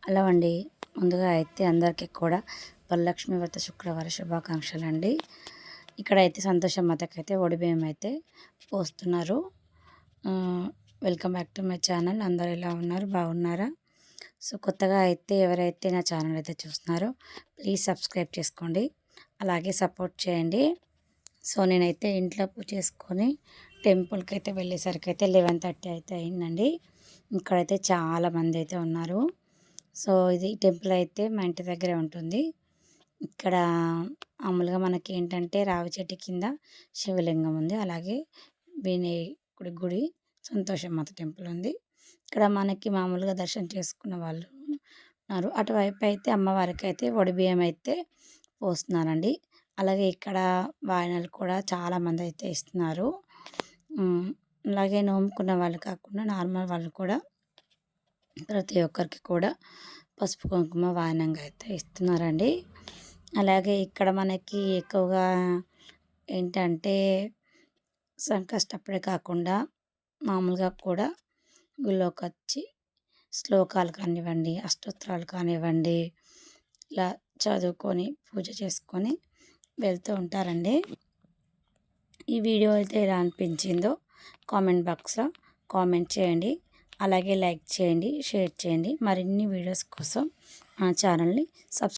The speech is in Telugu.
హలో అండి. ముందుగా అయితే అందరికీ కూడా వరలక్ష్మి వ్రత శుక్రవార శుభాకాంక్షలు అండి. ఇక్కడైతే సంతోషమ్మతకైతే ఒడిబియ్యం అయితే పోస్తున్నారు. Welcome back to my channel. అందరు ఎలా ఉన్నారు, బాగున్నారా? సో కొత్తగా అయితే ఎవరైతే నా ఛానల్ అయితే చూస్తున్నారో ప్లీజ్ సబ్స్క్రైబ్ చేసుకోండి, అలాగే సపోర్ట్ చేయండి. సో నేనైతే ఇంట్లో పూజ చేసుకొని టెంపుల్కి అయితే వెళ్ళేసరికి అయితే 11:30 అయితే అయిందండి. ఇక్కడైతే చాలామంది అయితే ఉన్నారు. సో ఇది టెంపుల్ అయితే మా ఇంటి దగ్గరే ఉంటుంది. ఇక్కడ మామూలుగా మనకి ఏంటంటే రావి చెట్టు కింద శివలింగం ఉంది, అలాగే వినాయకుడి గుడి సంతోషమాత టెంపుల్ ఉంది. ఇక్కడ మనకి మామూలుగా దర్శనం చేసుకున్న వాళ్ళు ఉన్నారు. అటువైపు అయితే అమ్మవారికి అయితే ఒడిబియ్యం అయితే పోస్తున్నారండి. అలాగే ఇక్కడ వాయనాలు కూడా చాలామంది అయితే ఇస్తున్నారు. అలాగే నోముకున్న వాళ్ళు కాకుండా నార్మల్ వాళ్ళు కూడా ప్రతి ఒక్కరికి కూడా పసుపు కుంకుమ వాయనంగా అయితే ఇస్తున్నారండి. అలాగే ఇక్కడ మనకి ఎక్కువగా ఏంటంటే సంకష్టప్పుడే కాకుండా మామూలుగా కూడా గుళ్ళోకి వచ్చి శ్లోకాలు కానివ్వండి, అష్టోత్తరాలు కానివ్వండి, ఇలా చదువుకొని పూజ చేసుకొని వెళ్తూ ఉంటారండి. ఈ వీడియో అయితే ఎలా అనిపించిందో కామెంట్ బాక్స్లో కామెంట్ చేయండి, అలాగే లైక్ చేయండి, షేర్ చేయండి. మరిన్ని వీడియోస్ కోసం మా ఛానల్ని సబ్స్క్రైబ్